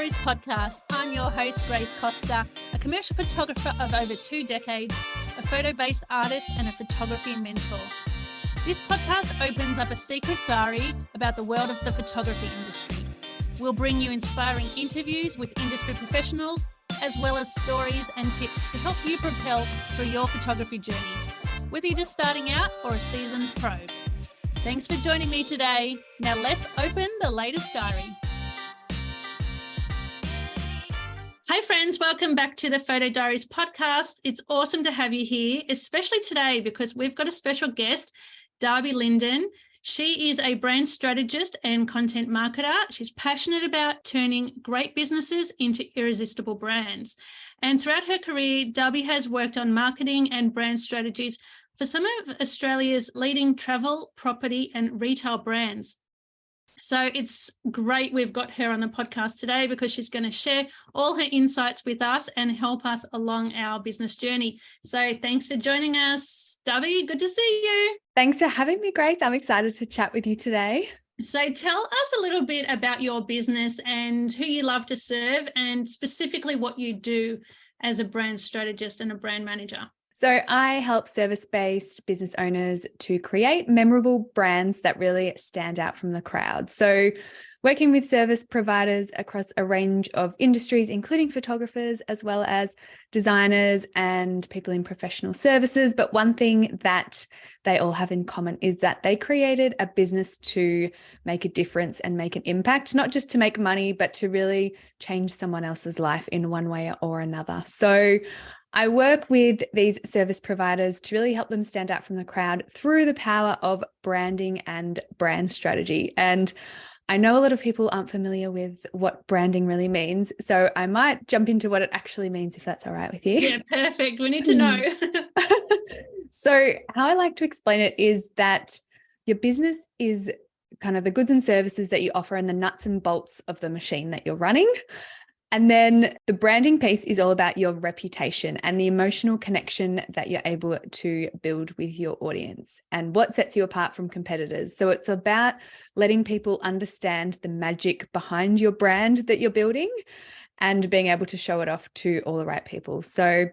Diaries podcast. I'm your host, Grace Costa, a commercial photographer of over 2 decades, a photo-based artist and a photography mentor. This podcast opens up a secret diary about the world of the photography industry. We'll bring you inspiring interviews with industry professionals, as well as stories and tips to help you propel through your photography journey, whether you're just starting out or a seasoned pro. Thanks for joining me today. Now let's open the latest diary. Hi friends, welcome back to the Photo Diaries podcast. It's awesome to have you here, especially today because we've got a special guest, Darby Lyndon. She is a brand strategist and content marketer. She's passionate about turning great businesses into irresistible brands. And throughout her career, Darby has worked on marketing and brand strategies for some of Australia's leading travel, property and retail brands. So it's great we've got her on the podcast today because she's going to share all her insights with us and help us along our business journey. So thanks for joining us, Darby. Good to see you. Thanks for having me, Grace. I'm excited to chat with you today. So tell us a little bit about your business and who you love to serve and specifically what you do as a brand strategist and a brand manager. So I help service-based business owners to create memorable brands that really stand out from the crowd. So working with service providers across a range of industries, including photographers, as well as designers and people in professional services. But one thing that they all have in common is that they created a business to make a difference and make an impact, not just to make money, but to really change someone else's life in one way or another. So I work with these service providers to really help them stand out from the crowd through the power of branding and brand strategy. And I know a lot of people aren't familiar with what branding really means, so I might jump into what it actually means if that's all right with you. Yeah, perfect. We need to know. So how I like to explain it is that your business is kind of the goods and services that you offer and the nuts and bolts of the machine that you're running. And then the branding piece is all about your reputation and the emotional connection that you're able to build with your audience and what sets you apart from competitors. So it's about letting people understand the magic behind your brand that you're building and being able to show it off to all the right people. So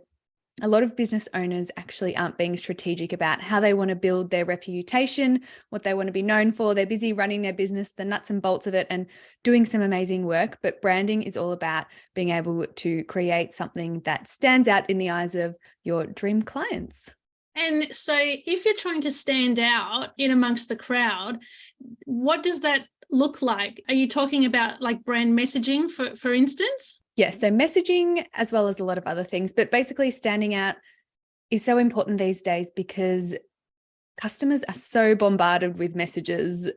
a lot of business owners actually aren't being strategic about how they want to build their reputation, what they want to be known for. They're busy running their business, the nuts and bolts of it, and doing some amazing work. But branding is all about being able to create something that stands out in the eyes of your dream clients. And so if you're trying to stand out in amongst the crowd, what does that look like? Are you talking about like brand messaging, for instance? Yes, so messaging as well as a lot of other things, but basically standing out is so important these days because customers are so bombarded with messages,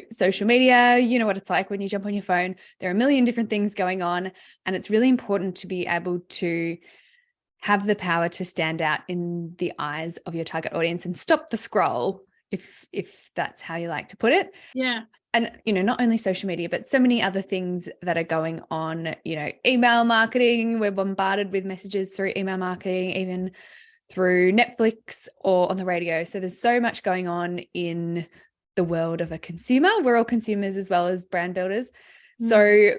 social media, you know what it's like when you jump on your phone, there are a million different things going on, and it's really important to be able to have the power to stand out in the eyes of your target audience and stop the scroll, if that's how you like to put it. Yeah. And, not only social media, but so many other things that are going on, email marketing. We're bombarded with messages through email marketing, even through Netflix or on the radio. So there's so much going on in the world of a consumer. We're all consumers as well as brand builders. So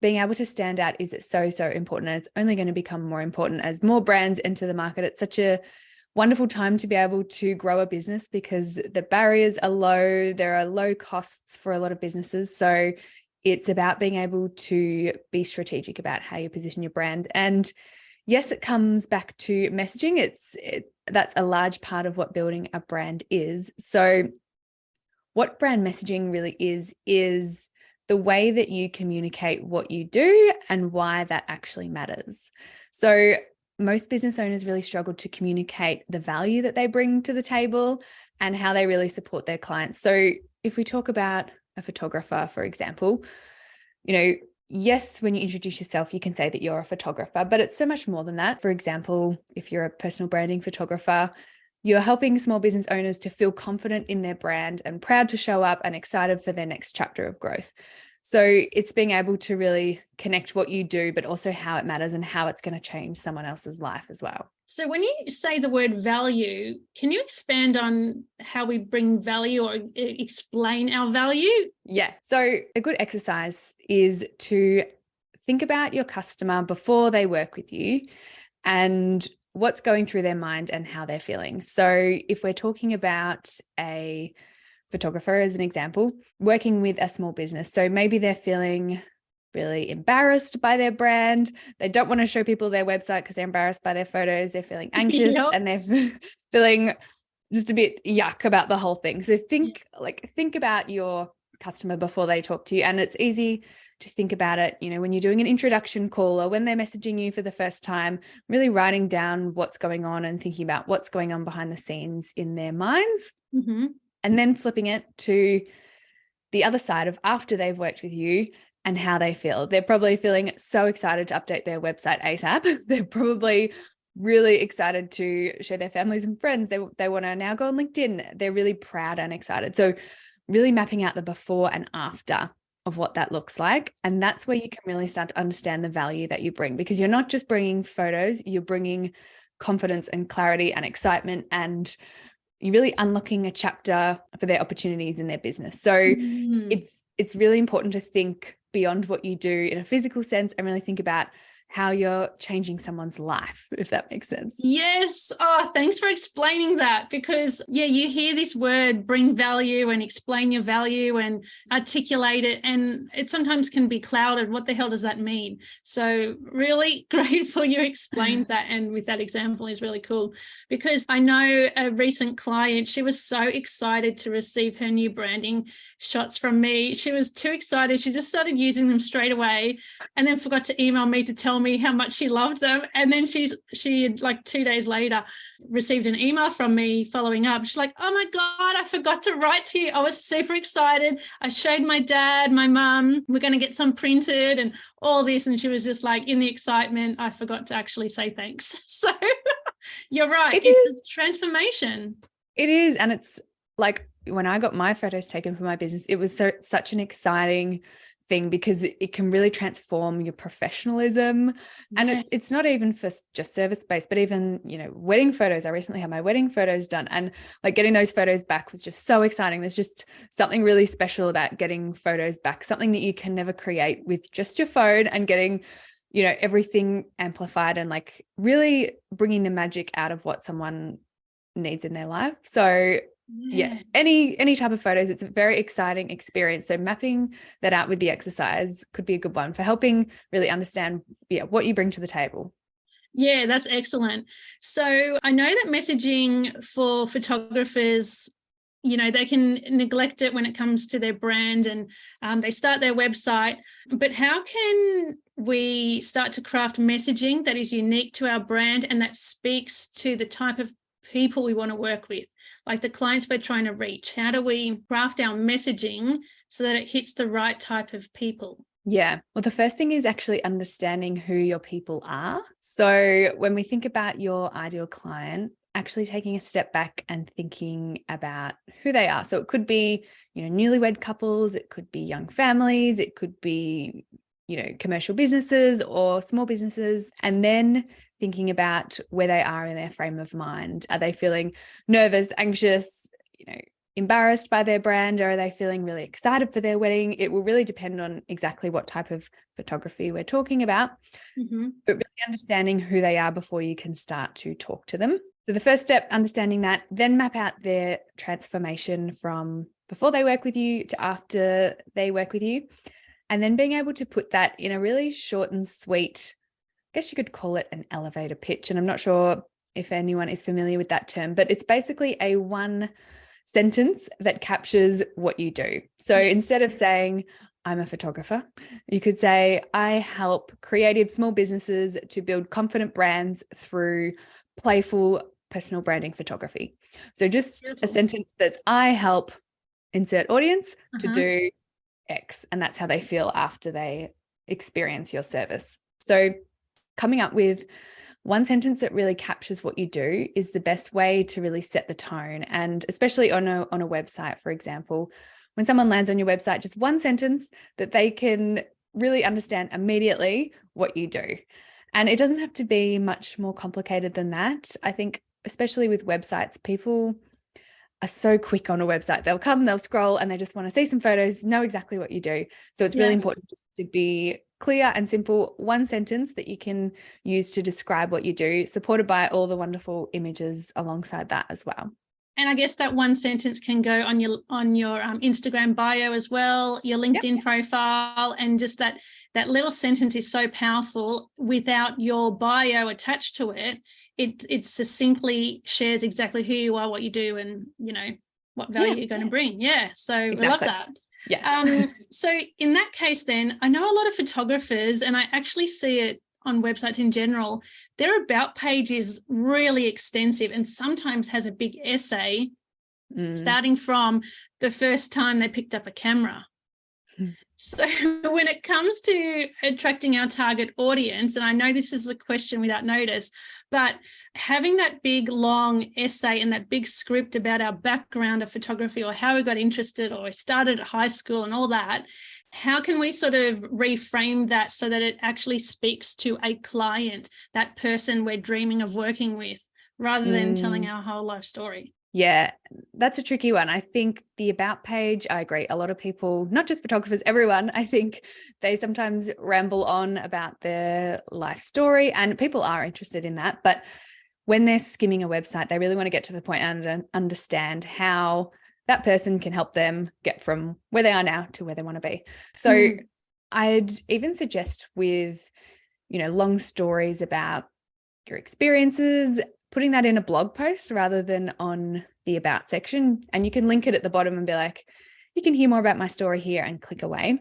being able to stand out is so, so important. And it's only going to become more important as more brands enter the market. It's such a wonderful time to be able to grow a business because the barriers are low. There are low costs for a lot of businesses. So it's about being able to be strategic about how you position your brand. And yes, it comes back to messaging. That's a large part of what building a brand is. So what brand messaging really is the way that you communicate what you do and why that actually matters. So most business owners really struggle to communicate the value that they bring to the table and how they really support their clients. So if we talk about a photographer, for example, yes, when you introduce yourself, you can say that you're a photographer, but it's so much more than that. For example, if you're a personal branding photographer, you're helping small business owners to feel confident in their brand and proud to show up and excited for their next chapter of growth. So it's being able to really connect what you do, but also how it matters and how it's going to change someone else's life as well. So when you say the word value, can you expand on how we bring value or explain our value? Yeah. So a good exercise is to think about your customer before they work with you and what's going through their mind and how they're feeling. So if we're talking about a photographer as an example, working with a small business, so maybe they're feeling really embarrassed by their brand. They don't want to show people their website because they're embarrassed by their photos. They're feeling anxious and they're feeling just a bit yuck about the whole thing. So think about your customer before they talk to you. And it's easy to think about it, when you're doing an introduction call or when they're messaging you for the first time, really writing down what's going on and thinking about what's going on behind the scenes in their minds. Mm-hmm. And then flipping it to the other side of after they've worked with you and how they feel. They're probably feeling so excited to update their website ASAP. They're probably really excited to show their families and friends. They want to now go on LinkedIn. They're really proud and excited. So really mapping out the before and after of what that looks like. And that's where you can really start to understand the value that you bring, because you're not just bringing photos, you're bringing confidence and clarity and excitement, and you're really unlocking a chapter for their opportunities in their business. So it's really important to think beyond what you do in a physical sense and really think about how you're changing someone's life, if that makes sense. Yes. Oh, thanks for explaining that, because you hear this word, bring value and explain your value and articulate it, and it sometimes can be clouded. What the hell does that mean? So really grateful you explained that, and with that example is really cool, because I know a recent client, she was so excited to receive her new branding shots from me. She was too excited. She just started using them straight away and then forgot to email me to tell me how much she loved them. And then she had, like 2 days later, received an email from me following up. She's like, oh my God, I forgot to write to you. I was super excited. I showed my dad, my mum, we're going to get some printed and all this. And she was just like, in the excitement, I forgot to actually say thanks. So you're right. It's a transformation. It is. And it's like when I got my photos taken for my business, it was such an exciting thing, because it can really transform your professionalism. And it's not even for just service-based, but even, wedding photos. I recently had my wedding photos done, and like getting those photos back was just so exciting. There's just something really special about getting photos back, something that you can never create with just your phone, and getting, everything amplified and like really bringing the magic out of what someone needs in their life. So any type of photos, it's a very exciting experience. So mapping that out with the exercise could be a good one for helping really understand what you bring to the table. Yeah, that's excellent. So I know that messaging for photographers, they can neglect it when it comes to their brand, and they start their website. But how can we start to craft messaging that is unique to our brand and that speaks to the type of people we want to work with, like the clients we're trying to reach? How do we craft our messaging so that it hits the right type of people? Yeah. Well, the first thing is actually understanding who your people are. So when we think about your ideal client, actually taking a step back and thinking about who they are. So it could be, newlywed couples, it could be young families, it could be, commercial businesses or small businesses. And then thinking about where they are in their frame of mind. Are they feeling nervous, anxious, embarrassed by their brand, or are they feeling really excited for their wedding? It will really depend on exactly what type of photography we're talking about, but really understanding who they are before you can start to talk to them. So the first step, understanding that, then map out their transformation from before they work with you to after they work with you, and then being able to put that in a really short and sweet, I guess you could call it an elevator pitch. And I'm not sure if anyone is familiar with that term, but it's basically a one sentence that captures what you do. So instead of saying, I'm a photographer, you could say, I help creative small businesses to build confident brands through playful personal branding photography. So just a sentence that's, I help insert audience to do X, and that's how they feel after they experience your service. So coming up with one sentence that really captures what you do is the best way to really set the tone. And especially on a website, for example, when someone lands on your website, just one sentence that they can really understand immediately what you do. And it doesn't have to be much more complicated than that. I think, especially with websites, people are so quick on a website. They'll come, they'll scroll, and they just want to see some photos, know exactly what you do. So it's really important just to be clear and simple, one sentence that you can use to describe what you do, supported by all the wonderful images alongside that as well. And I guess that one sentence can go on your Instagram bio as well, your LinkedIn profile, and just that little sentence is so powerful. Without your bio attached to it, it succinctly shares exactly who you are, what you do, and what value you're going to bring. Yeah, so exactly. I love that. Yeah. So in that case, then I know a lot of photographers, and I actually see it on websites in general, their about page is really extensive and sometimes has a big essay starting from the first time they picked up a camera. So when it comes to attracting our target audience, and I know this is a question without notice, but having that big long essay and that big script about our background of photography or how we got interested or we started at high school and all that, how can we sort of reframe that so that it actually speaks to a client, that person we're dreaming of working with, rather than telling our whole life story? Yeah, that's a tricky one. I think the about page, I agree. A lot of people, not just photographers, everyone, I think they sometimes ramble on about their life story, and people are interested in that. But when they're skimming a website, they really want to get to the point and understand how that person can help them get from where they are now to where they want to be. So I'd even suggest with, long stories about your experiences, putting that in a blog post rather than on the about section. And you can link it at the bottom and be like, you can hear more about my story here, and click away,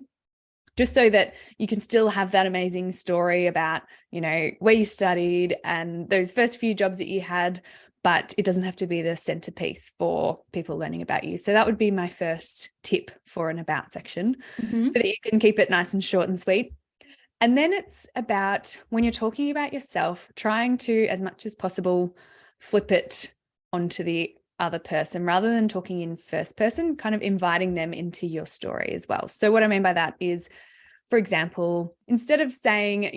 just so that you can still have that amazing story about, where you studied and those first few jobs that you had, but it doesn't have to be the centerpiece for people learning about you. So that would be my first tip for an about section, so that you can keep it nice and short and sweet. And then it's about, when you're talking about yourself, trying to, as much as possible, flip it onto the other person rather than talking in first person, kind of inviting them into your story as well. So what I mean by that is, for example, instead of saying,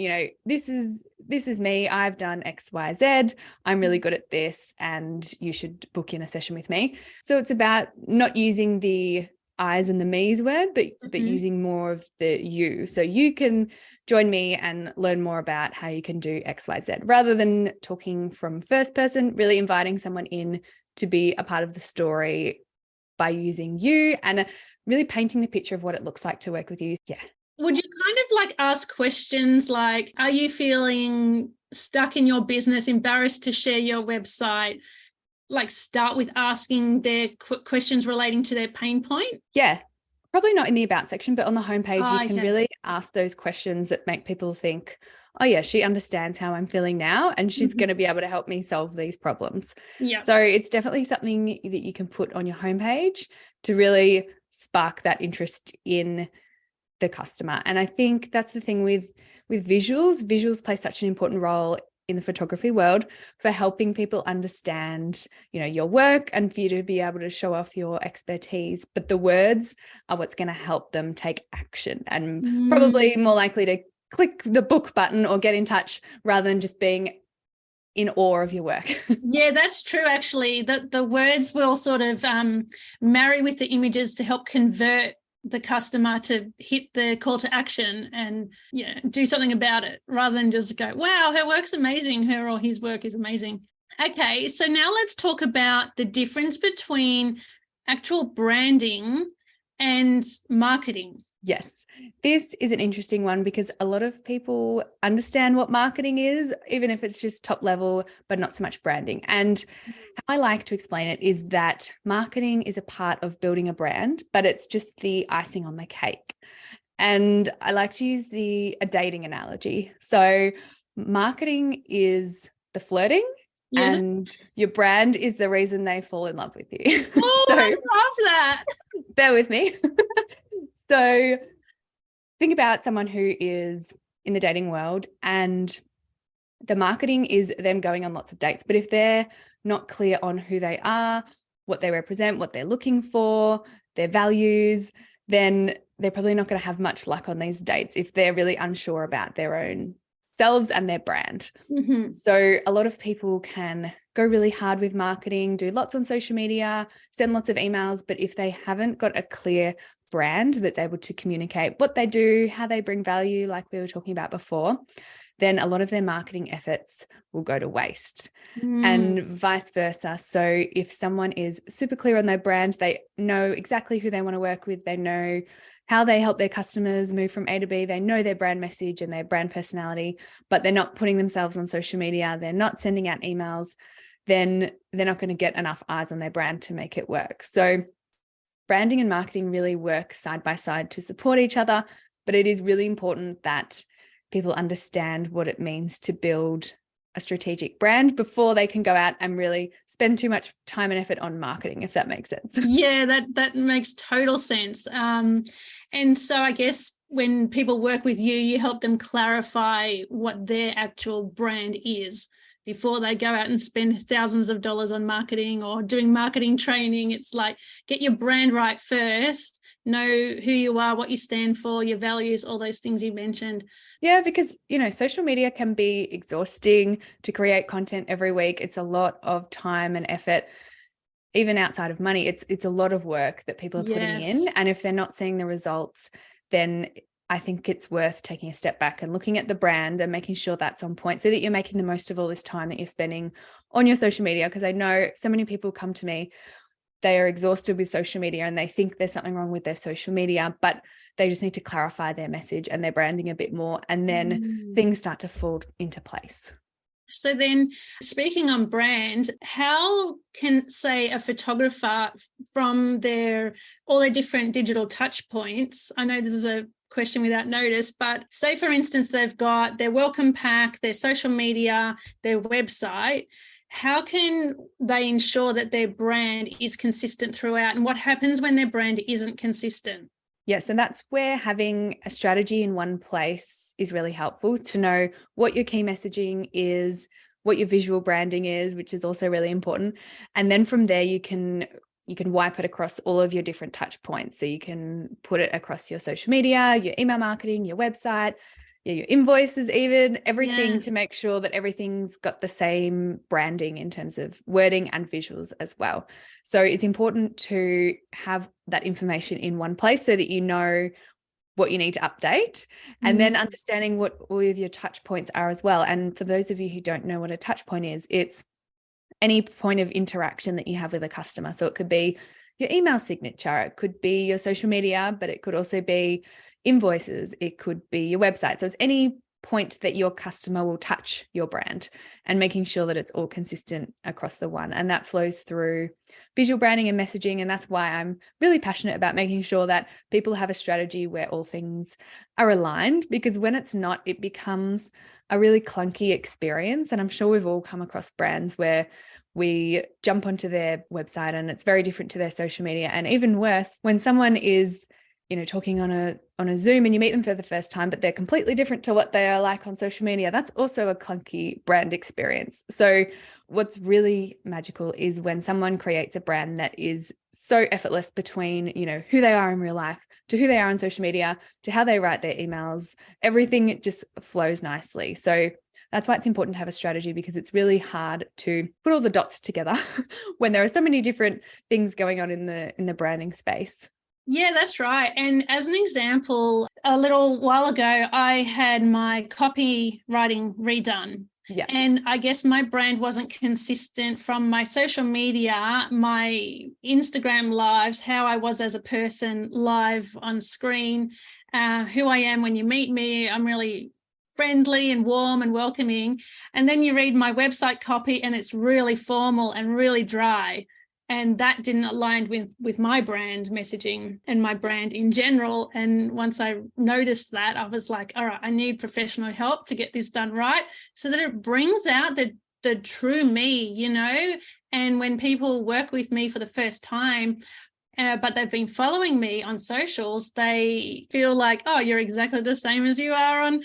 this is me, I've done X, Y, Z, I'm really good at this, and you should book in a session with me. So it's about not using the I's and the me's word, but using more of the you. So you can join me and learn more about how you can do X, Y, Z, rather than talking from first person, really inviting someone in to be a part of the story by using you and really painting the picture of what it looks like to work with you. Yeah. Would you kind of ask questions like, are you feeling stuck in your business, embarrassed to share your website? Start with asking their questions relating to their pain point? Yeah, probably not in the about section, but on the homepage, you can really ask those questions that make people think, oh yeah, she understands how I'm feeling now, and she's going to be able to help me solve these problems. Yeah. So it's definitely something that you can put on your homepage to really spark that interest in the customer. And I think that's the thing with visuals. Visuals play such an important role in the photography world for helping people understand, your work, and for you to be able to show off your expertise. But the words are what's going to help them take action, and probably more likely to click the book button or get in touch rather than just being in awe of your work. Yeah, that's true. Actually, the words will sort of marry with the images to help convert the customer to hit the call to action and do something about it, rather than just go, wow, her work's amazing, her or his work is amazing. Okay, so now let's talk about the difference between actual branding and marketing. Yes, this is an interesting one because a lot of people understand what marketing is, even if it's just top level, but not so much branding. And how I like to explain it is that marketing is a part of building a brand, but it's just the icing on the cake. And I like to use a dating analogy. So marketing is the flirting, yes, and your brand is the reason they fall in love with you. Oh, So I love that. bear with me. So think about someone who is in the dating world and the marketing is them going on lots of dates. But if they're not clear on who they are, what they represent, what they're looking for, their values, then they're probably not going to have much luck on these dates if they're really unsure about their own selves and their brand. So a lot of people can go really hard with marketing, do lots on social media, send lots of emails, but if they haven't got a clear brand that's able to communicate what they do, how they bring value, like we were talking about before, then a lot of their marketing efforts will go to waste. And vice versa. So if someone is super clear on their brand, they know exactly who they want to work with, they know how they help their customers move from A to B, they know their brand message and their brand personality, but they're not putting themselves on social media, they're not sending out emails, then they're not going to get enough eyes on their brand to make it work. So branding and marketing really work side by side to support each other, but it is really important that people understand what it means to build a strategic brand before they can go out and really spend too much time and effort on marketing, if that makes sense. Yeah, that makes total sense. And so I guess when people work with you, you help them clarify what their actual brand is before they go out and spend thousands of dollars on marketing or doing marketing training. It's like, get your brand right first, know who you are, what you stand for, your values, all those things you mentioned. Yeah, because, social media can be exhausting to create content every week. It's a lot of time and effort, even outside of money. It's a lot of work that people are putting in. And if they're not seeing the results, then I think it's worth taking a step back and looking at the brand and making sure that's on point so that you're making the most of all this time that you're spending on your social media. Because I know so many people come to me, they are exhausted with social media and they think there's something wrong with their social media, but they just need to clarify their message and their branding a bit more. And then things start to fall into place. So then, speaking on brand, how can, say, a photographer from all their different digital touch points, I know this is a question without notice, but say, for instance, they've got their welcome pack, their social media, their website, how can they ensure that their brand is consistent throughout? And what happens when their brand isn't consistent? Yes, and that's where having a strategy in one place is really helpful, to know what your key messaging is, what your visual branding is, which is also really important. And then from there, you can wipe it across all of your different touch points. So you can put it across your social media, your email marketing, your website, your invoices, even everything, to make sure that everything's got the same branding in terms of wording and visuals as well. So it's important to have that information in one place so that you know what you need to update, and then understanding what all of your touch points are as well. And for those of you who don't know what a touch point is, it's any point of interaction that you have with a customer. So it could be your email signature, it could be your social media, but it could also be invoices, it could be your website. So it's any point that your customer will touch your brand, and making sure that it's all consistent across the one. And that flows through visual branding and messaging. And that's why I'm really passionate about making sure that people have a strategy where all things are aligned, because when it's not, it becomes a really clunky experience. And I'm sure we've all come across brands where we jump onto their website and it's very different to their social media. And even worse, when someone is talking on a Zoom and you meet them for the first time, but they're completely different to what they are like on social media, that's also a clunky brand experience. So what's really magical is when someone creates a brand that is so effortless between, who they are in real life to who they are on social media to how they write their emails. Everything just flows nicely. So that's why it's important to have a strategy, because it's really hard to put all the dots together when there are so many different things going on in the branding space. Yeah, that's right. And as an example, a little while ago, I had my copywriting redone. Yeah. And I guess my brand wasn't consistent from my social media, my Instagram lives, how I was as a person live on screen, who I am when you meet me. I'm really friendly and warm and welcoming. And then you read my website copy and it's really formal and really dry. And that didn't align with my brand messaging and my brand in general. And once I noticed that, I was like, all right, I need professional help to get this done right, so that it brings out the true me, And when people work with me for the first time, but they've been following me on socials, they feel like, oh, you're exactly the same as you are on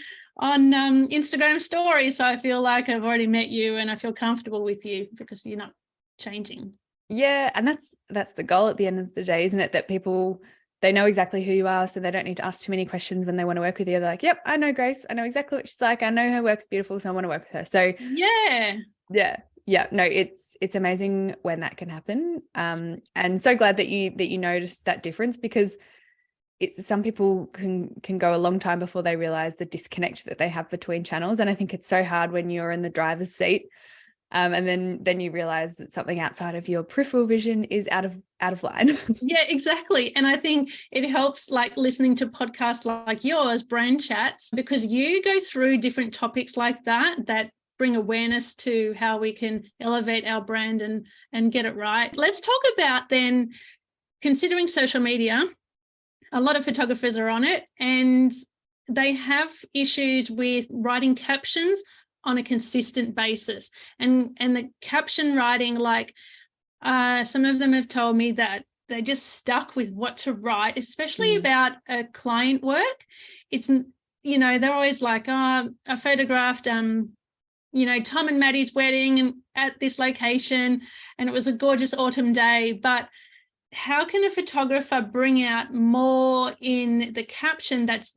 Instagram stories. So I feel like I've already met you and I feel comfortable with you because you're not changing. Yeah, and that's the goal at the end of the day, isn't it? That people, they know exactly who you are, so they don't need to ask too many questions when they want to work with you. They're like, yep, I know Grace. I know exactly what she's like. I know her work's beautiful, so I want to work with her. So yeah, Yeah, no, it's amazing when that can happen. And so glad that you noticed that difference, because some people can go a long time before they realize the disconnect that they have between channels. And I think it's so hard when you're in the driver's seat. And then you realize that something outside of your peripheral vision is out of line. Yeah, exactly. And I think it helps, like listening to podcasts like yours, Brand Chats, because you go through different topics like that bring awareness to how we can elevate our brand and get it right. Let's talk about then, considering social media, a lot of photographers are on it and they have issues with writing captions on a consistent basis. And the caption writing, like some of them have told me that they're just stuck with what to write, especially about a client work. It's, they're always like, I photographed, Tom and Maddie's wedding and at this location, and it was a gorgeous autumn day. But how can a photographer bring out more in the caption that's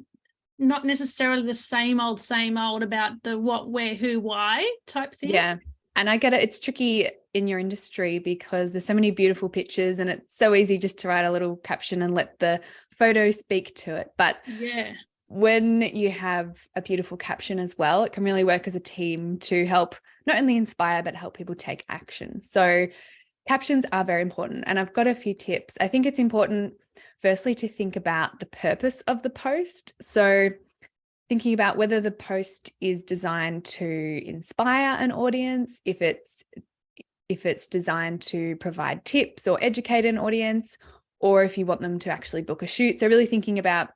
not necessarily the same old about the what, where, who, why type thing? Yeah. And I get it. It's tricky in your industry because there's so many beautiful pictures and it's so easy just to write a little caption and let the photo speak to it. But yeah, when you have a beautiful caption as well, it can really work as a team to help not only inspire, but help people take action. So captions are very important. And I've got a few tips. I think it's important, firstly, to think about the purpose of the post. So thinking about whether the post is designed to inspire an audience, if it's designed to provide tips or educate an audience, or if you want them to actually book a shoot. So really thinking about,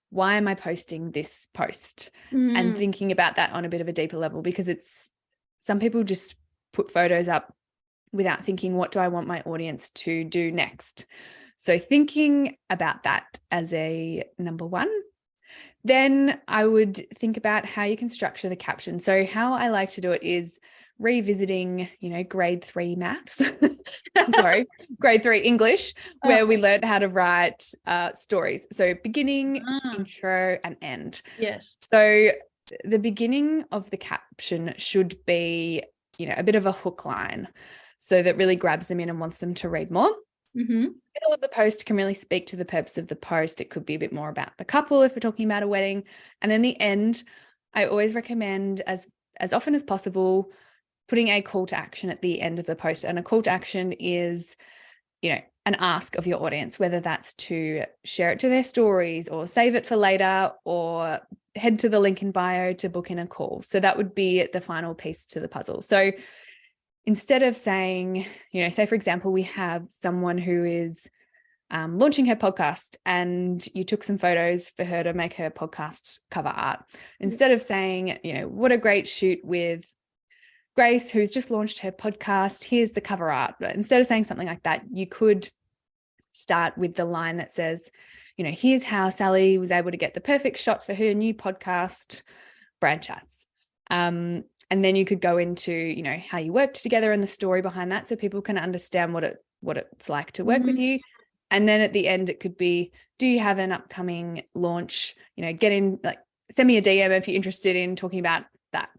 why am I posting this post? And thinking about that on a bit of a deeper level, because some people just put photos up without thinking, what do I want my audience to do next? So thinking about that as a number one. Then I would think about how you can structure the caption. So how I like to do it is revisiting, grade 3 maths, sorry, grade 3 English, where we learned how to write stories. So beginning, intro, and end. Yes. So the beginning of the caption should be, a bit of a hook line, so that really grabs them in and wants them to read more. Middle of the post can really speak to the purpose of the post. It could be a bit more about the couple if we're talking about a wedding. And then the end, I always recommend as often as possible, putting a call to action at the end of the post. And a call to action is, an ask of your audience, whether that's to share it to their stories or save it for later or head to the link in bio to book in a call. So that would be the final piece to the puzzle. So instead of saying, say, for example, we have someone who is launching her podcast and you took some photos for her to make her podcast cover art. Instead of saying, what a great shoot with Grace, who's just launched her podcast, here's the cover art. But instead of saying something like that, you could start with the line that says, here's how Sally was able to get the perfect shot for her new podcast, Brand Chats. And then you could go into, how you worked together and the story behind that, so people can understand what it's like to work with you. And then at the end, it could be, do you have an upcoming launch? Send me a DM if you're interested in talking about that.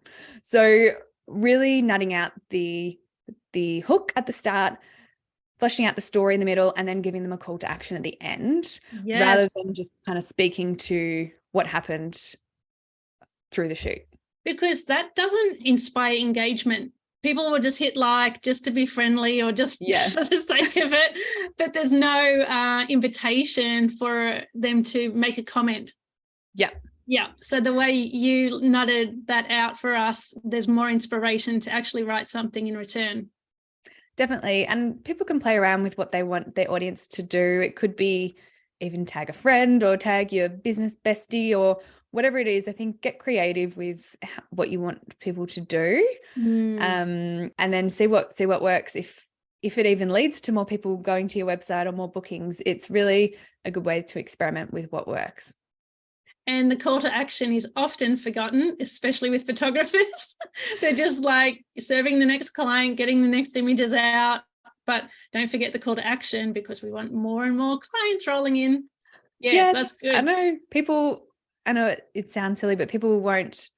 So really nutting out the hook at the start, fleshing out the story in the middle, and then giving them a call to action at the end, rather than just kind of speaking to what happened through the shoot. Because that doesn't inspire engagement. People will just hit like just to be friendly or just for the sake of it, but there's no invitation for them to make a comment. Yeah. So the way you nutted that out for us, there's more inspiration to actually write something in return. Definitely. And people can play around with what they want their audience to do. It could be even tag a friend or tag your business bestie or whatever it is. I think get creative with what you want people to do, and then see what works. If it even leads to more people going to your website or more bookings, it's really a good way to experiment with what works. And the call to action is often forgotten, especially with photographers. They're just like serving the next client, getting the next images out, but don't forget the call to action, because we want more and more clients rolling in. Yes, that's good. I know it sounds silly, but people won't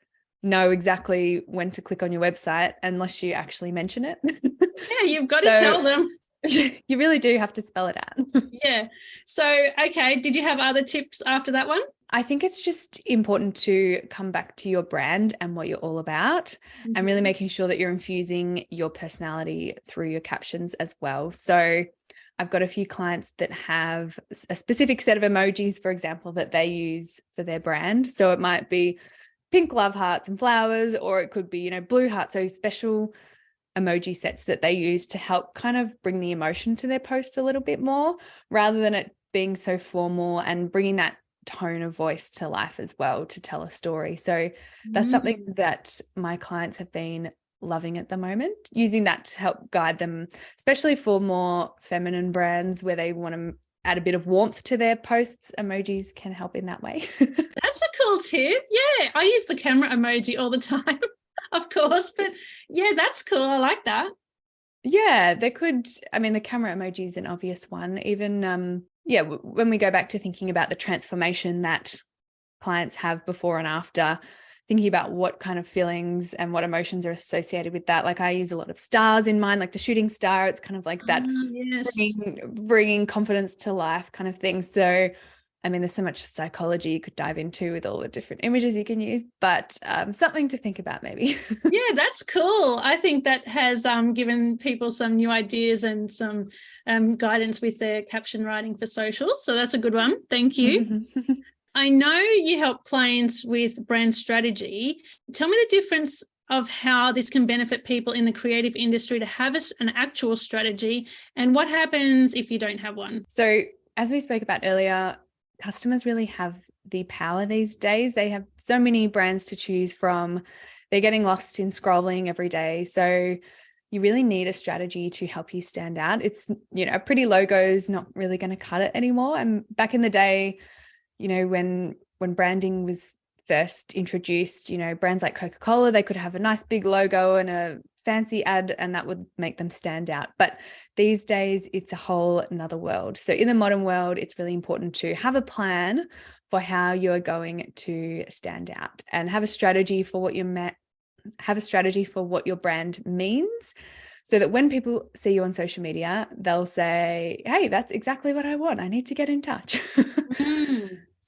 know exactly when to click on your website unless you actually mention it. Yeah, you've got to tell them. You really do have to spell it out. Yeah. So, okay, did you have other tips after that one? I think it's just important to come back to your brand and what you're all about, and really making sure that you're infusing your personality through your captions as well. So I've got a few clients that have a specific set of emojis, for example, that they use for their brand. So it might be pink love hearts and flowers, or it could be, blue hearts. So special emoji sets that they use to help kind of bring the emotion to their post a little bit more, rather than it being so formal, and bringing that tone of voice to life as well to tell a story. So that's something that my clients have been loving at the moment, using that to help guide them, especially for more feminine brands where they want to add a bit of warmth to their posts. Emojis can help in that way. That's a cool tip. Yeah, I use the camera emoji all the time, of course, but yeah, that's cool. I like that. Yeah, the camera emoji is an obvious one. Even, when we go back to thinking about the transformation that clients have before and after, thinking about what kind of feelings and what emotions are associated with that. Like I use a lot of stars in mine, like the shooting star. It's kind of like that Yes. bringing confidence to life kind of thing. So, there's so much psychology you could dive into with all the different images you can use, but something to think about maybe. Yeah, that's cool. I think that has given people some new ideas and some guidance with their caption writing for socials. So that's a good one. Thank you. I know you help clients with brand strategy. Tell me the difference of how this can benefit people in the creative industry to have an actual strategy, and what happens if you don't have one. So as we spoke about earlier, customers really have the power these days. They have so many brands to choose from. They're getting lost in scrolling every day. So you really need a strategy to help you stand out. It's, a pretty logo is not really going to cut it anymore. And back in the day, when branding was first introduced, brands like Coca-Cola, they could have a nice big logo and a fancy ad, and that would make them stand out. But these days, it's a whole another world. So in the modern world, it's really important to have a plan for how you're going to stand out, and have a strategy for what your brand means, so that when people see you on social media, they'll say, hey, that's exactly what I want. I need to get in touch.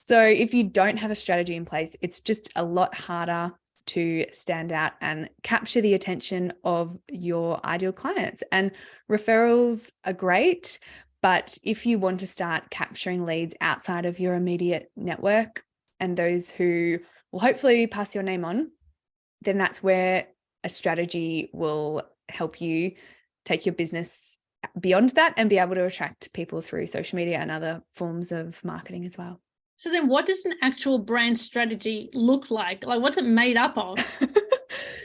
So if you don't have a strategy in place, it's just a lot harder to stand out and capture the attention of your ideal clients. And referrals are great, but if you want to start capturing leads outside of your immediate network and those who will hopefully pass your name on, then that's where a strategy will help you take your business beyond that and be able to attract people through social media and other forms of marketing as well. So then what does an actual brand strategy look like? Like, what's it made up of?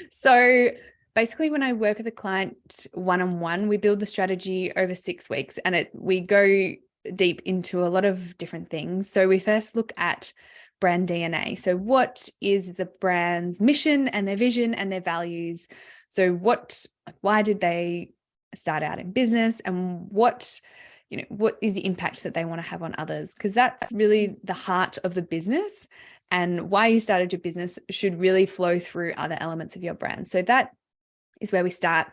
So basically, when I work with a client one-on-one, we build the strategy over 6 weeks, and we go deep into a lot of different things. So we first look at brand DNA. So what is the brand's mission and their vision and their values? So why did they start out in business, and what is the impact that they want to have on others? Because that's really the heart of the business, and why you started your business should really flow through other elements of your brand. So that is where we start.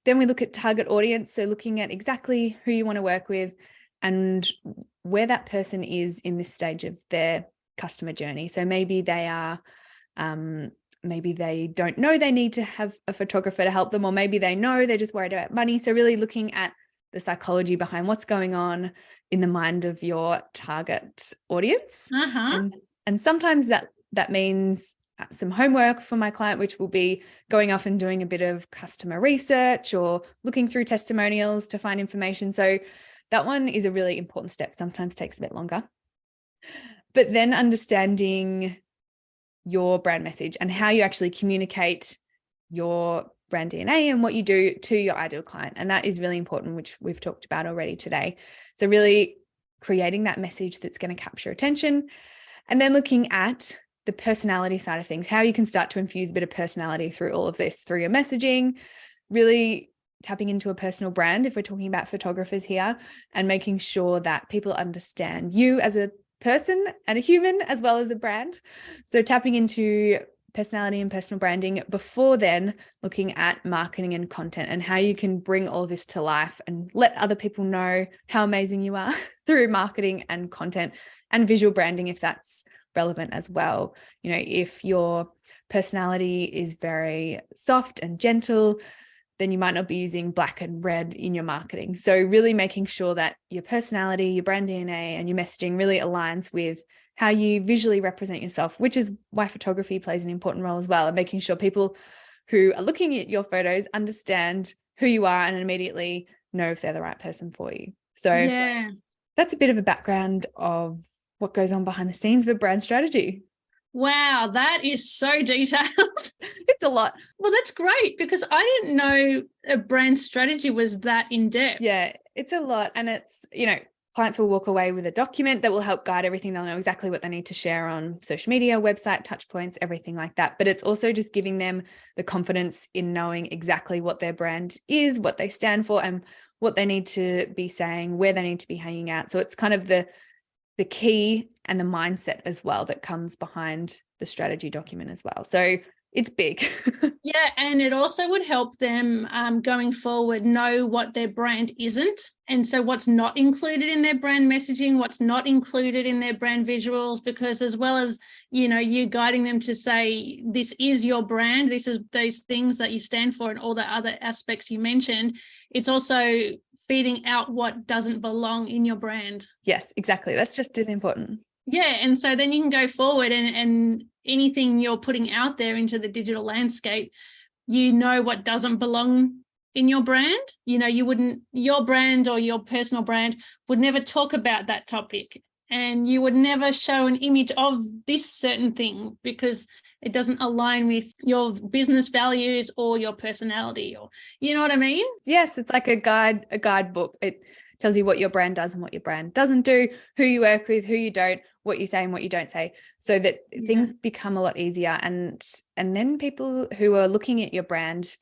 Then we look at target audience. So looking at exactly who you want to work with and where that person is in this stage of their customer journey. So maybe they are, maybe they don't know they need to have a photographer to help them, or maybe they know they're just worried about money. So really looking at the psychology behind what's going on in the mind of your target audience. And sometimes that means some homework for my client, which will be going off and doing a bit of customer research or looking through testimonials to find information. So that one is a really important step, sometimes takes a bit longer. But then understanding your brand message and how you actually communicate your brand DNA and what you do to your ideal client. And that is really important, which we've talked about already today. So really creating that message that's going to capture attention, and then looking at the personality side of things, how you can start to infuse a bit of personality through all of this, through your messaging, really tapping into a personal brand if we're talking about photographers here, and making sure that people understand you as a person and a human as well as a brand. So tapping into personality and personal branding before then looking at marketing and content and how you can bring all this to life and let other people know how amazing you are through marketing and content and visual branding, if that's relevant as well. You know, if your personality is very soft and gentle, then you might not be using black and red in your marketing. So really making sure that your personality, your brand DNA, and your messaging really aligns with how you visually represent yourself, which is why photography plays an important role as well, and making sure people who are looking at your photos understand who you are and immediately know if they're the right person for you. So yeah, that's a bit of a background of what goes on behind the scenes of a brand strategy. wow, that is so detailed. It's a lot. Well, that's great, because I didn't know a brand strategy was that in depth. Yeah, it's a lot. And it's, you know, clients will walk away with a document that will help guide everything. They'll know exactly what they need to share on social media, website, touch points, everything like that. But it's also just giving them the confidence in knowing exactly what their brand is, what they stand for, and what they need to be saying, where they need to be hanging out. So it's kind of the key and the mindset as well that comes behind the strategy document as well. So it's big. Yeah, and it also would help them going forward know what their brand isn't. And so what's not included in their brand messaging, what's not included in their brand visuals, because as well as, you know, you guiding them to say, this is your brand, this is those things that you stand for and all the other aspects you mentioned, it's also feeding out what doesn't belong in your brand. Yes, exactly. That's just as important. Yeah, and so then you can go forward and anything you're putting out there into the digital landscape, you know what doesn't belong in your brand. You know, your brand or your personal brand would never talk about that topic, and you would never show an image of this certain thing because it doesn't align with your business values or your personality, or, you know what I mean? Yes, it's like a guidebook. It tells you what your brand does and what your brand doesn't do, who you work with, who you don't, what you say and what you don't say, so that things become a lot easier. And then people who are looking at your brand,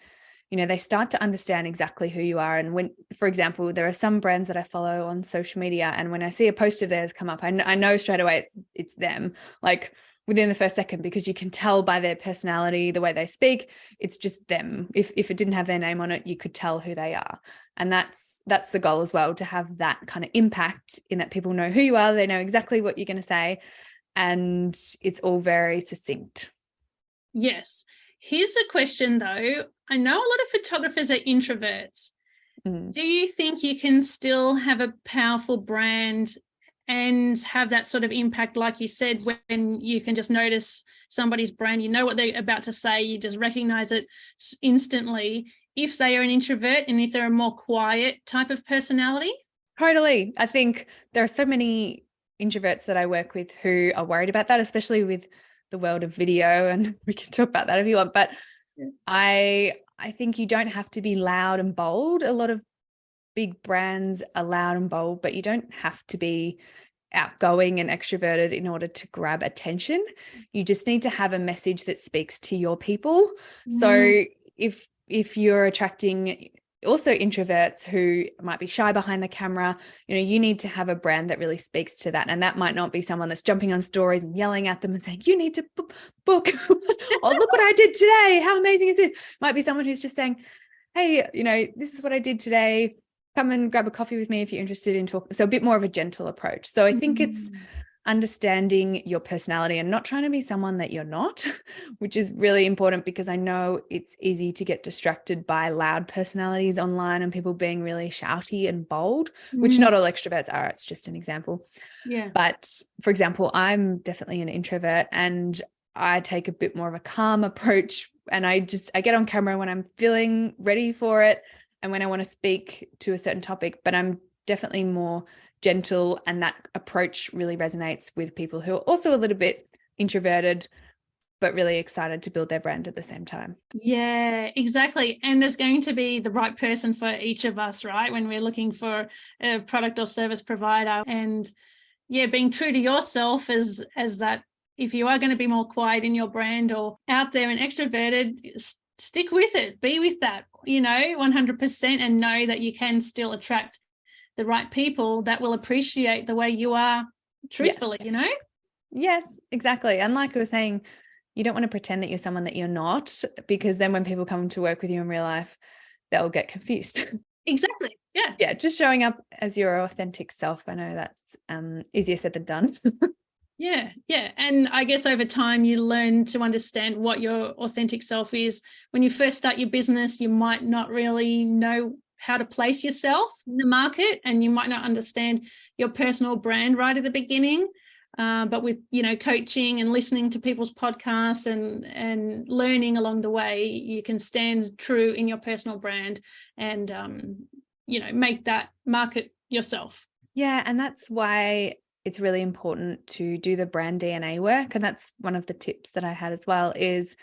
you know, they start to understand exactly who you are. And when, for example, there are some brands that I follow on social media, and when I see a post of theirs come up, I know straight away it's them, like within the first second, because you can tell by their personality, the way they speak, it's just them. If it didn't have their name on it, you could tell who they are. And that's the goal as well, to have that kind of impact in that people know who you are, they know exactly what you're going to say, and it's all very succinct. Yes. Here's a question though. I know a lot of photographers are introverts. Do you think you can still have a powerful brand and have that sort of impact, like you said, when you can just notice somebody's brand, you know what they're about to say, you just recognize it instantly, if they are an introvert and if they're a more quiet type of personality? Totally. I think there are so many introverts that I work with who are worried about that, especially with the world of video, and we can talk about that if you want. But I think you don't have to be loud and bold. A lot of big brands are loud and bold, but you don't have to be outgoing and extroverted in order to grab attention. You just need to have a message that speaks to your people. So if you're attracting also introverts who might be shy behind the camera, you know, you need to have a brand that really speaks to that. And that might not be someone that's jumping on stories and yelling at them and saying, you need to book, or look what I did today, how amazing is this? Might be someone who's just saying, hey, you know, this is what I did today, come and grab a coffee with me if you're interested in talking. So a bit more of a gentle approach. So I think it's understanding your personality and not trying to be someone that you're not, which is really important, because I know it's easy to get distracted by loud personalities online and people being really shouty and bold, which not all extroverts are. It's just an example. Yeah. But for example, I'm definitely an introvert, and I take a bit more of a calm approach, and I get on camera when I'm feeling ready for it and when I want to speak to a certain topic, but I'm definitely more gentle, and that approach really resonates with people who are also a little bit introverted but really excited to build their brand at the same time. Yeah, exactly. And there's going to be the right person for each of us, right? When we're looking for a product or service provider, and being true to yourself as that, if you are going to be more quiet in your brand or out there and extroverted, stick with it, be with that, 100%, and know that you can still attract the right people that will appreciate the way you are truthfully, Yes, exactly. And like I was saying, you don't want to pretend that you're someone that you're not, because then when people come to work with you in real life, they'll get confused. Exactly. Yeah. Yeah, just showing up as your authentic self. I know that's easier said than done. Yeah. Yeah. And I guess over time you learn to understand what your authentic self is. When you first start your business, you might not really know how to place yourself in the market, and you might not understand your personal brand right at the beginning. But with, coaching and listening to people's podcasts and learning along the way, you can stand true in your personal brand and, make that market yourself. Yeah. And that's why it's really important to do the brand DNA work. And that's one of the tips that I had as well, is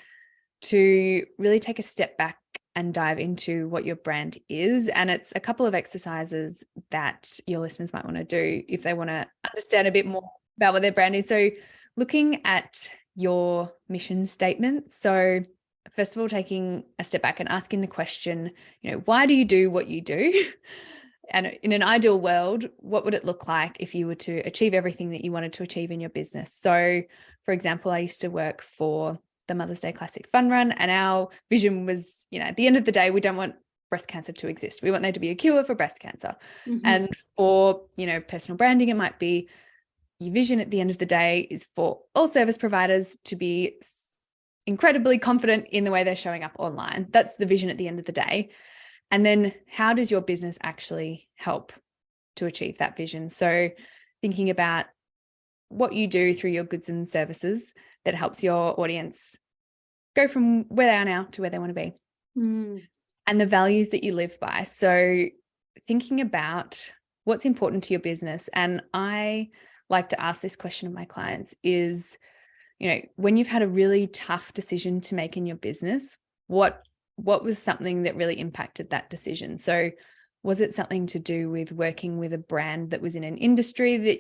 to really take a step back and dive into what your brand is. And it's a couple of exercises that your listeners might want to do if they want to understand a bit more about what their brand is. So looking at your mission statement. So first of all, taking a step back and asking the question, why do you do what you do? And in an ideal world, what would it look like if you were to achieve everything that you wanted to achieve in your business? So for example, I used to work for the Mother's Day Classic Fun Run, and our vision was, at the end of the day, we don't want breast cancer to exist. We want there to be a cure for breast cancer. Mm-hmm. And for, personal branding, it might be your vision at the end of the day is for all service providers to be incredibly confident in the way they're showing up online. That's the vision at the end of the day. And then how does your business actually help to achieve that vision? So thinking about what you do through your goods and services that helps your audience go from where they are now to where they want to be. And the values that you live by. So thinking about what's important to your business. And I like to ask this question of my clients is, when you've had a really tough decision to make in your business, what was something that really impacted that decision? So was it something to do with working with a brand that was in an industry that,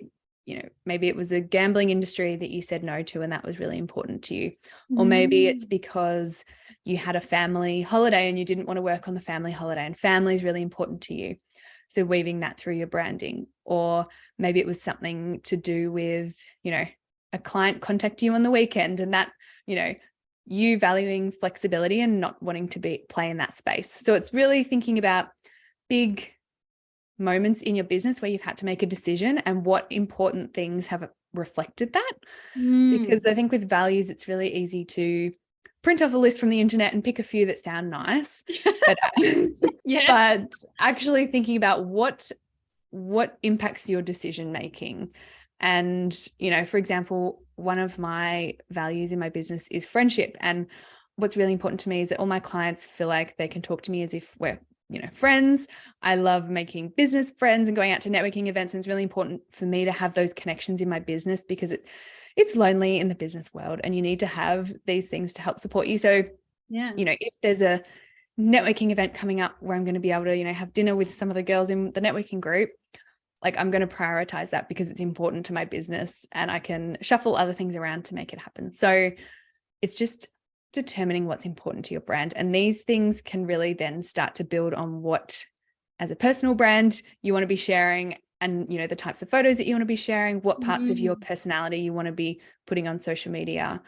maybe it was a gambling industry that you said no to, and that was really important to you? Or maybe it's because you had a family holiday and you didn't want to work on the family holiday, and family is really important to you. So weaving that through your branding. Or maybe it was something to do with, a client contact you on the weekend, and that, you valuing flexibility and not wanting to play in that space. So it's really thinking about big moments in your business where you've had to make a decision and what important things have reflected that. Because I think with values, it's really easy to print off a list from the internet and pick a few that sound nice. But, yes. But actually thinking about what impacts your decision making. And, for example, one of my values in my business is friendship. And what's really important to me is that all my clients feel like they can talk to me as if we're, friends. I love making business friends and going out to networking events. And it's really important for me to have those connections in my business, because it's lonely in the business world and you need to have these things to help support you. So, if there's a networking event coming up where I'm going to be able to, have dinner with some of the girls in the networking group, like I'm going to prioritize that because it's important to my business, and I can shuffle other things around to make it happen. So it's just determining what's important to your brand. And these things can really then start to build on what, as a personal brand, you want to be sharing, and, the types of photos that you want to be sharing, what parts of your personality you want to be putting on social media,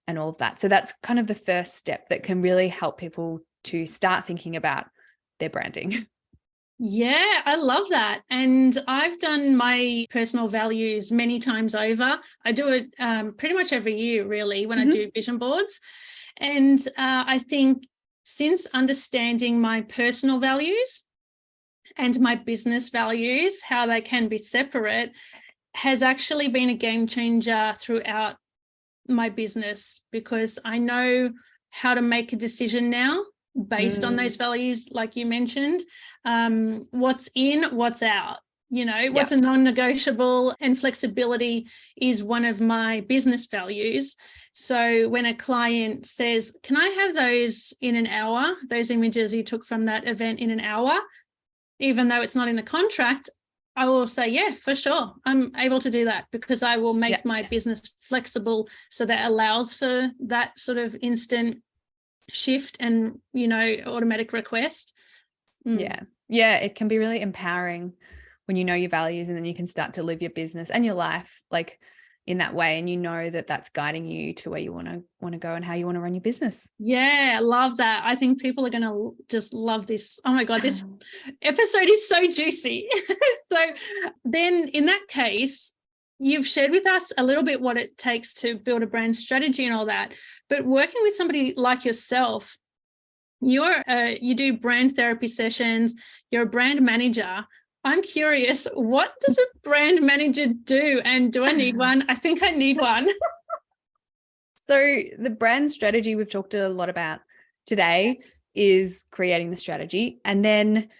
and all of that. So that's kind of the first step that can really help people to start thinking about their branding. Yeah, I love that. And I've done my personal values many times over. I do it pretty much every year, really, when I do vision boards. And I think since understanding my personal values and my business values, how they can be separate, has actually been a game changer throughout my business, because I know how to make a decision now based on those values, like you mentioned. What's in, what's out, what's a non-negotiable, and flexibility is one of my business values. So when a client says, can I have those in an hour, those images you took from that event in an hour, even though it's not in the contract, I will say, yeah, for sure, I'm able to do that, because I will make my business flexible so that allows for that sort of instant shift and, automatic request. Yeah, it can be really empowering when you know your values, and then you can start to live your business and your life like in that way, and you know that that's guiding you to where you want to go and how you want to run your business. Yeah, I love that. I think people are going to just love this. Oh my God, this episode is so juicy. So then in that case, you've shared with us a little bit what it takes to build a brand strategy and all that, but working with somebody like yourself, you do brand therapy sessions, you're a brand manager. I'm curious, what does a brand manager do? And do I need one? I think I need one. So the brand strategy we've talked a lot about today is creating the strategy. And then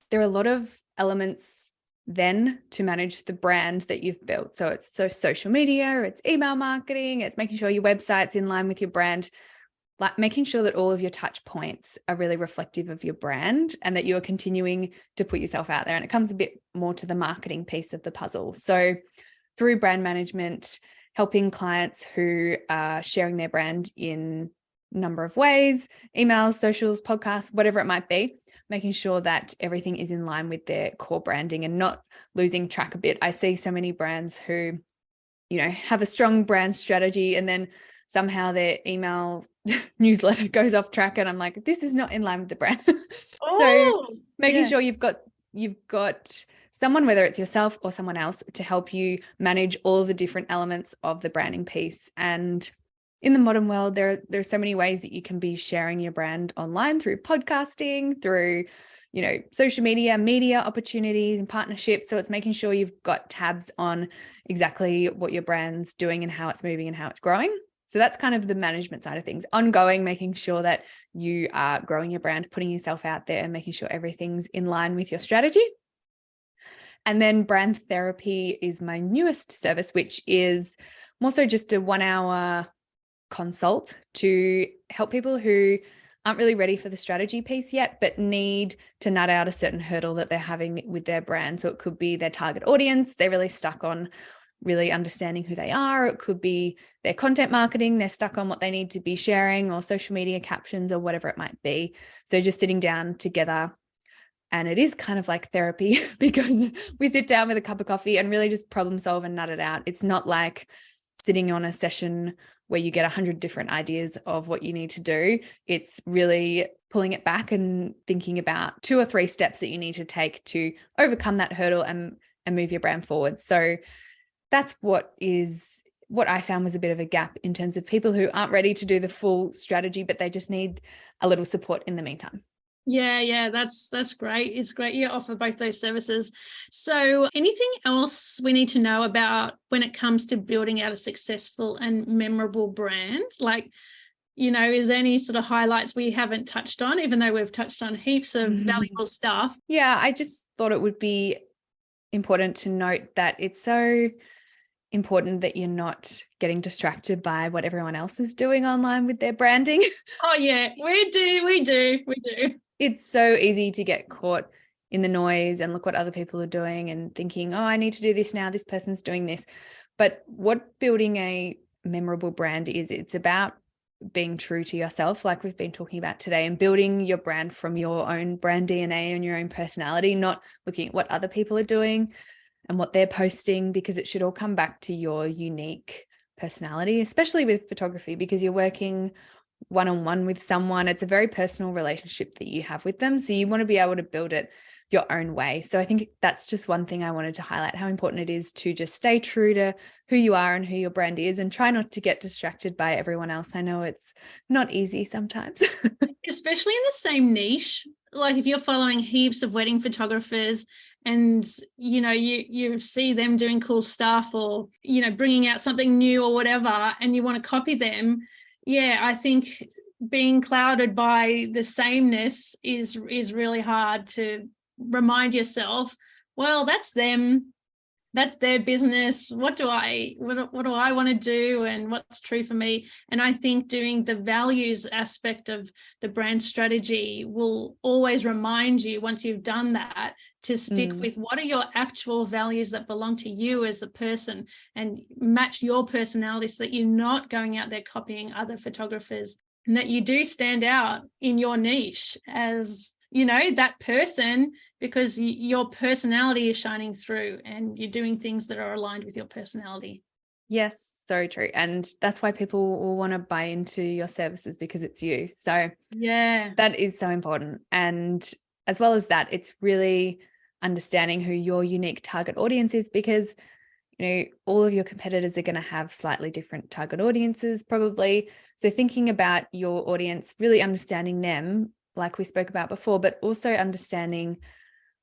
there are a lot of elements then to manage the brand that you've built. So it's social media, it's email marketing, it's making sure your website's in line with your brand, like making sure that all of your touch points are really reflective of your brand and that you're continuing to put yourself out there. And it comes a bit more to the marketing piece of the puzzle. So through brand management, helping clients who are sharing their brand in a number of ways, emails, socials, podcasts, whatever it might be, making sure that everything is in line with their core branding and not losing track a bit. I see so many brands who, have a strong brand strategy and then somehow their email newsletter goes off track. And I'm like, this is not in line with the brand. So making sure you've got someone, whether it's yourself or someone else, to help you manage all the different elements of the branding piece. And in the modern world, there are so many ways that you can be sharing your brand online through podcasting, through, social media opportunities and partnerships. So it's making sure you've got tabs on exactly what your brand's doing and how it's moving and how it's growing. So that's kind of the management side of things, ongoing, making sure that you are growing your brand, putting yourself out there and making sure everything's in line with your strategy. And then brand therapy is my newest service, which is more so just a 1 hour consult to help people who aren't really ready for the strategy piece yet, but need to nut out a certain hurdle that they're having with their brand. So it could be their target audience. They're really stuck on really understanding who they are. It could be their content marketing. They're stuck on what they need to be sharing, or social media captions, or whatever it might be. So just sitting down together. And it is kind of like therapy because we sit down with a cup of coffee and really just problem solve and nut it out. It's not like sitting on a session where you get 100 different ideas of what you need to do. It's really pulling it back and thinking about 2 or 3 steps that you need to take to overcome that hurdle and move your brand forward. So that's what I found was a bit of a gap in terms of people who aren't ready to do the full strategy, but they just need a little support in the meantime. Yeah, that's great. It's great you offer both those services. So anything else we need to know about when it comes to building out a successful and memorable brand? Like, is there any sort of highlights we haven't touched on, even though we've touched on heaps of valuable stuff? Yeah, I just thought it would be important to note that it's so important that you're not getting distracted by what everyone else is doing online with their branding. Oh yeah, we do. It's so easy to get caught in the noise and look what other people are doing and thinking, oh, I need to do this now. This person's doing this. But what building a memorable brand is, it's about being true to yourself, like we've been talking about today, and building your brand from your own brand DNA and your own personality, not looking at what other people are doing and what they're posting, because it should all come back to your unique personality, especially with photography, because you're working one-on-one with someone. It's a very personal relationship that you have with them. So you want to be able to build it your own way. So I think that's just one thing I wanted to highlight, how important it is to just stay true to who you are and who your brand is, and try not to get distracted by everyone else. I know it's not easy sometimes. Especially in the same niche. Like if you're following heaps of wedding photographers and, you see them doing cool stuff or, bringing out something new or whatever, and you want to copy them. Yeah, I think being clouded by the sameness is really hard to remind yourself, well, that's them, that's their business. What do I want to do and what's true for me? And I think doing the values aspect of the brand strategy will always remind you, once you've done that, to stick with what are your actual values that belong to you as a person and match your personality, so that you're not going out there copying other photographers, and that you do stand out in your niche as, that person, because your personality is shining through and you're doing things that are aligned with your personality. Yes, so true. And that's why people will want to buy into your services, because it's you. So Yeah. that is so important. And as well as that, it's really understanding who your unique target audience is, because all of your competitors are going to have slightly different target audiences probably. So thinking about your audience, really understanding them, like we spoke about before, but also understanding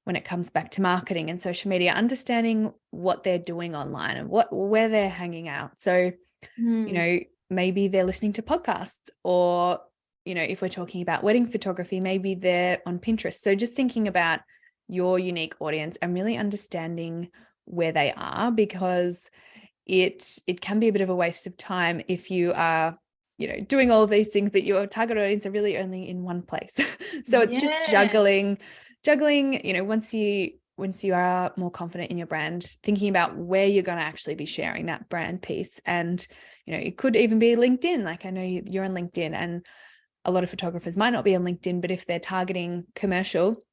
when it comes back to marketing and social media, understanding what they're doing online and where they're hanging out. So, maybe they're listening to podcasts, or, if we're talking about wedding photography, maybe they're on Pinterest. So just thinking about your unique audience and really understanding where they are, because it can be a bit of a waste of time if you are doing all of these things, but your target audience are really only in one place. So it's just juggling, once you are more confident in your brand, thinking about where you're going to actually be sharing that brand piece. And it could even be LinkedIn. Like, I know you're on LinkedIn, and a lot of photographers might not be on LinkedIn, but if they're targeting commercial,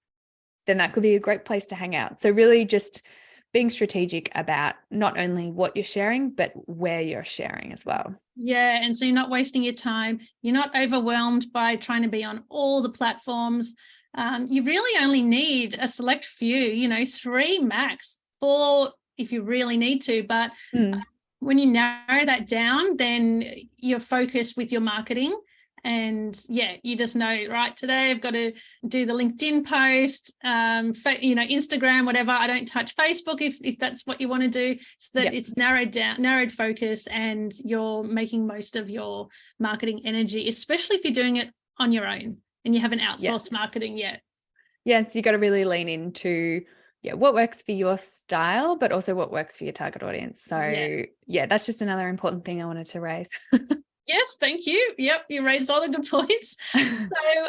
then that could be a great place to hang out. So really just being strategic about not only what you're sharing, but where you're sharing as well. Yeah. And so you're not wasting your time. You're not overwhelmed by trying to be on all the platforms. You really only need a select few, 3 max, 4 if you really need to. But when you narrow that down, then you're focused with your marketing. And you just know, right, today I've got to do the LinkedIn post, Instagram, whatever. I don't touch Facebook if that's what you want to do, so that it's narrowed focus, and you're making most of your marketing energy, especially if you're doing it on your own and you haven't outsourced marketing yet. Yes, you got to really lean into what works for your style, but also what works for your target audience. So that's just another important thing I wanted to raise. Yes, thank you. Yep, you raised all the good points. So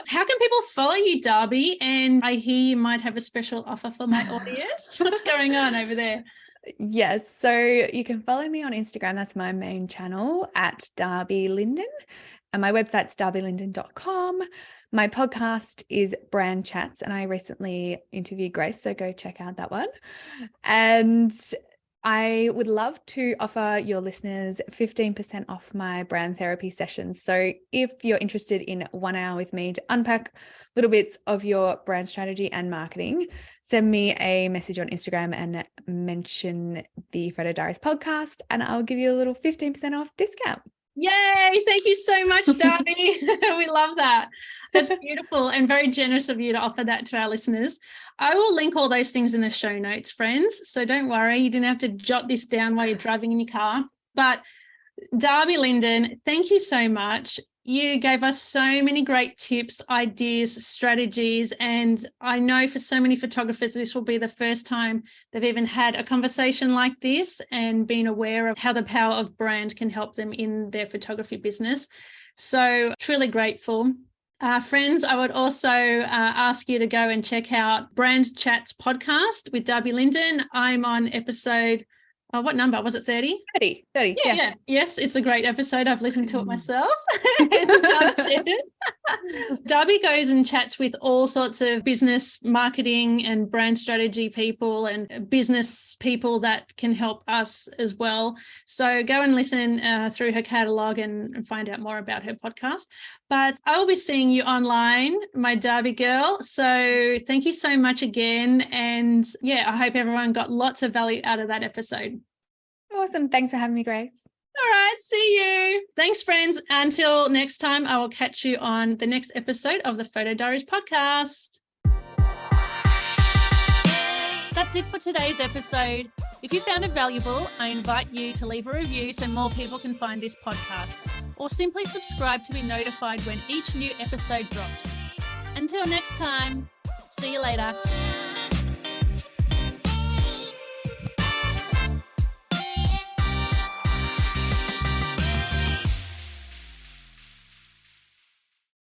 how can people follow you, Darby? And I hear you might have a special offer for my audience. What's going on over there? Yes, so you can follow me on Instagram. That's my main channel, at Darby Lyndon. And my website's darbylyndon.com. My podcast is Brand Chats, and I recently interviewed Grace, so go check out that one. And I would love to offer your listeners 15% off my brand therapy sessions. So if you're interested in 1 hour with me to unpack little bits of your brand strategy and marketing, send me a message on Instagram and mention the Photo Diaries podcast, and I'll give you a little 15% off discount. Yay! Thank you so much, Darby. We love that. That's beautiful and very generous of you to offer that to our listeners. I will link all those things in the show notes, friends. So don't worry, you didn't have to jot this down while you're driving in your car. But Darby Lyndon, thank you so much. You gave us so many great tips, ideas, strategies, and I know for so many photographers, this will be the first time they've even had a conversation like this and been aware of how the power of brand can help them in their photography business. So truly grateful. Friends, I would also ask you to go and check out Brand Chats podcast with Darby Lyndon. I'm on episode... what number? Was it 30? 30. Yeah. Yes, it's a great episode. I've listened to it myself and shared it. Darby goes and chats with all sorts of business, marketing and brand strategy people and business people that can help us as well. So go and listen through her catalogue and find out more about her podcast. But I will be seeing you online, my Darby girl. So thank you so much again. And I hope everyone got lots of value out of that episode. Awesome. Thanks for having me, Grace. All right. See you. Thanks, friends. Until next time, I will catch you on the next episode of the Photo Diaries podcast. That's it for today's episode. If you found it valuable, I invite you to leave a review so more people can find this podcast, or simply subscribe to be notified when each new episode drops. Until next time, see you later.